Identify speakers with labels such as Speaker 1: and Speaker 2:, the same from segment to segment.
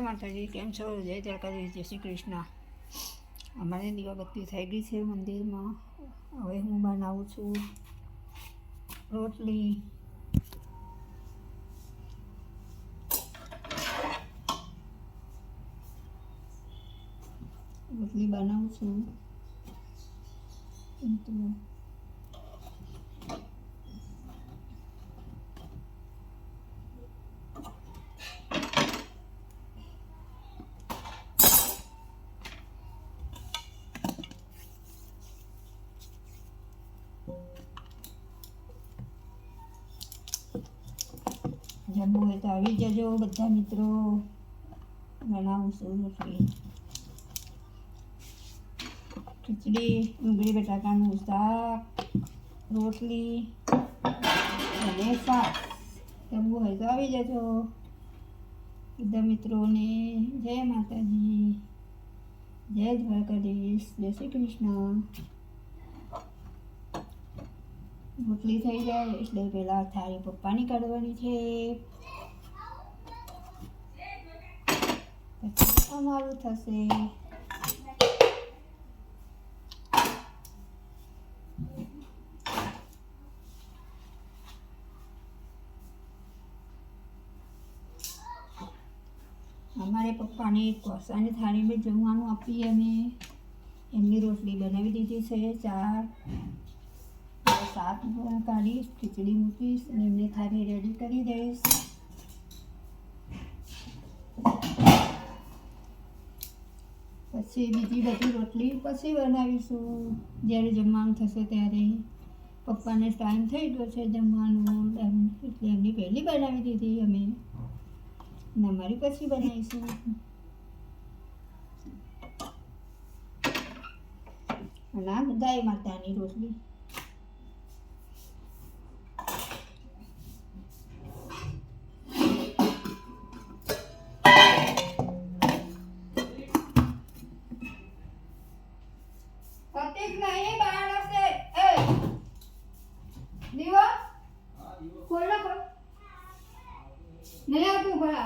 Speaker 1: માતાજી, કેમ છો? જય દ્વારકાધીશ, જય શ્રી કૃષ્ણ. અમારે દીવાબત્તી થઈ ગઈ છે મંદિરમાં. હવે હું બનાવું છું રોટલી. બનાવું છું જમવું હોય તો આવી જજો બધા મિત્રો. બનાવું છું રોટલી, ખીચડી, ડુંગળી બટાકાનું શાક, રોટલી અને શાક. જમવું હોય તો આવી જજો બધા મિત્રોને. જય માતાજી, જય દ્વારકાધીશ, જય શ્રી કૃષ્ણ. રોટલી થઈ જાય એટલે પહેલાં થાળી પપ્પાની કાઢવાની છે, પછી અમારું થશે. અમારે પપ્પાને કોસાની થાળીમાં જમવાનું આપીએ અમે. એમની રોટલી બનાવી દીધી છે 4 શાક કાઢીશ, ખીચડી મૂકીશ અને એમને થાળી રેડી કરી દઈશ. પછી બીજી બધી રોટલી પછી બનાવીશું જ્યારે જમવાનું થશે ત્યારે. પપ્પાને ટાઈમ થઈ ગયો છે જમવાનો, એટલે એમની પહેલી બનાવી દીધી અમે, અને અમારી પછી બનાવીશું. અને આ ગાય માતાની રોટલી. नहीं आती बड़ा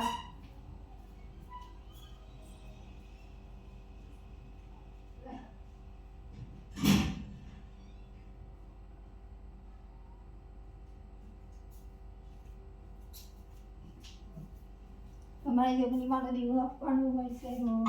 Speaker 1: हमारे जगनी माता दीव अपन वैसे हो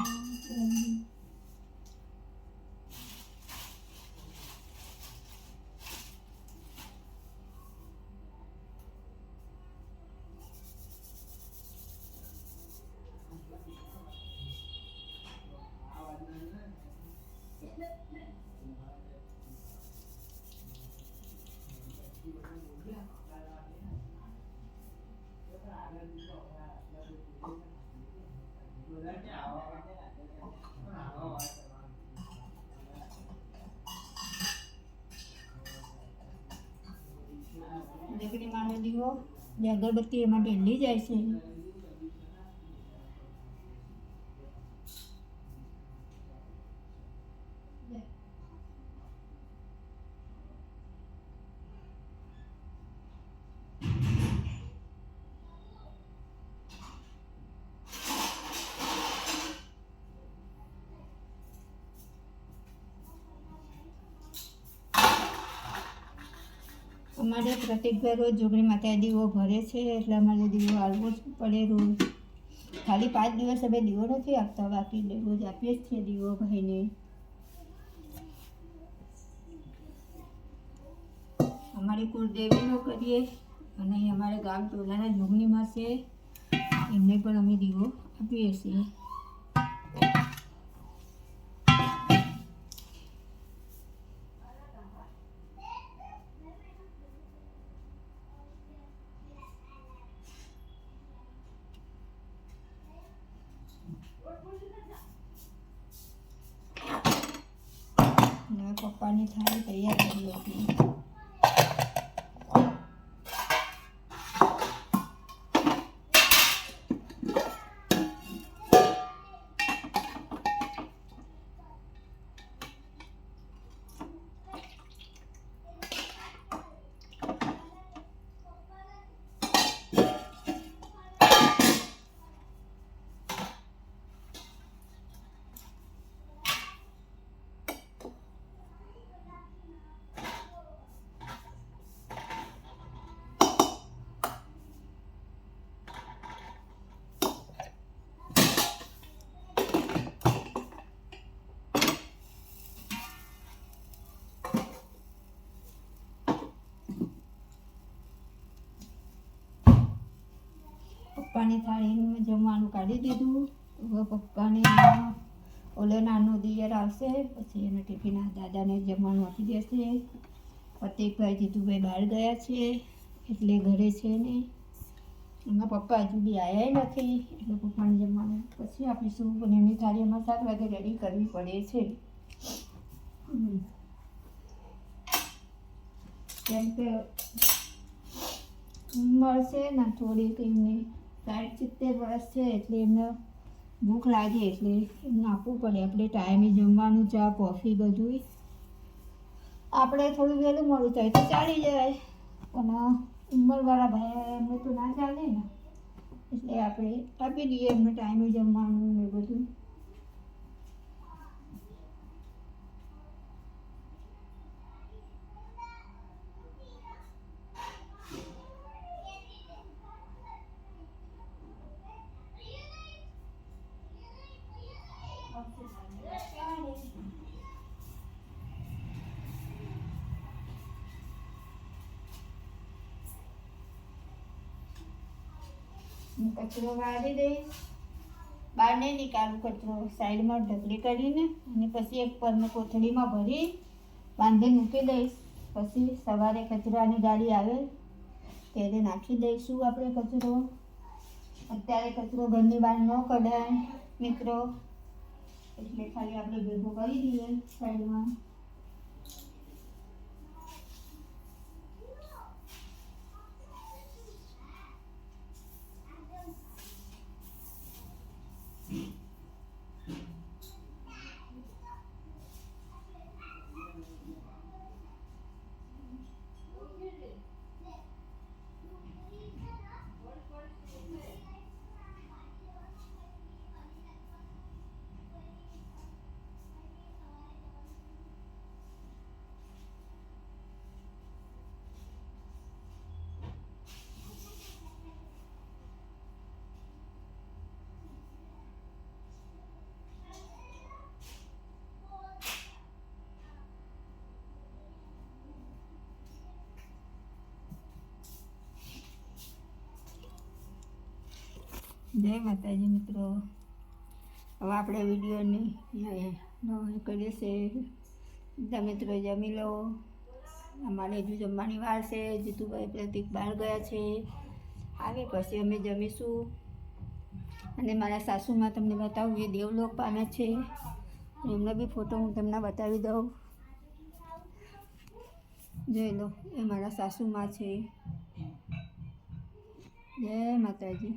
Speaker 1: जगनी माता दीवो अगरबत्ती एम डेली जाए से। अमारे प्रत्येक घर रोज जोगणी माता दीवो भरे छे એટલે અમારે दीवो आलवो ज पड़े रोज। खाली 5 दिवस अमे दीवो नहीं आपता, बाकी रोज आपीए ज छे दीवो भाईने। अमारी कुलदेवीनो करीए अने अमारे गाम टोलाना जोगणीमां छे एमने पण अमे दीवो आपीए छीए। पप्पा ने थाली तैयार करी होती। પપ્પાની થાળીમાં જમવાનું કાઢી દીધું. હવે પપ્પાને ઓલો નાનો દિયર આવશે, પછી એને ટિફિન દાદાને જમવાનું આપી દેશે. પ્રતિકભાઈ જીતુભાઈ બહાર ગયા છે એટલે ઘરે છે ને. એમના પપ્પા હજુ બી આવ્યા નથી એટલે પપ્પાને જમવાનું પછી આપીશું. અને એમની થાળી અમારે 7 વાગે રેડી કરવી પડે છે. કેમ કે ઉંમર છે ને થોડીક એમની 60-70 વર્ષ છે એટલે એમને ભૂખ લાગે એટલે એમને આપવું પડે. આપણે ટાઈમે જમવાનું, ચા કોફી બધું. આપણે થોડું વહેલું મોડું થાય તો ચાલી જાય, પણ ઉંમરવાળા ભાઈ એમને તો ના ચાલે ને, એટલે આપણે આપી દઈએ એમને ટાઈમે જમવાનું ને બધું. કચરો વાળી દઈશ, બહાર નહીં નીકાળું કચરો, સાઈડમાં ઢગલી કરીને અને પછી એક પરની કોથળીમાં ભરી બાંધી મૂકી દઈશ. પછી સવારે કચરાની ગાડી આવે ત્યારે નાખી દઈશું આપણે કચરો. અત્યારે કચરો ઘરની બહાર ન કઢાય મિત્રો, એટલે ખાલી આપણે ભેગો કરી દઈએ સાઈડમાં. જય માતાજી મિત્રો. હવે આપણે વિડીયોની કરીએ છીએ. બધા મિત્રો જમી લો, અમારે હજુ જમવાની વાર છે. જીતુભાઈ પ્રતિક બહાર ગયા છે, આવે પછી અમે જમીશું. અને મારા સાસુમાં તમને બતાવું, એ દેવલોક પામે છે, એમનો બી ફોટો હું તમને બતાવી દઉં. જોઈ લો, એ મારા સાસુમાં છે. જય માતાજી.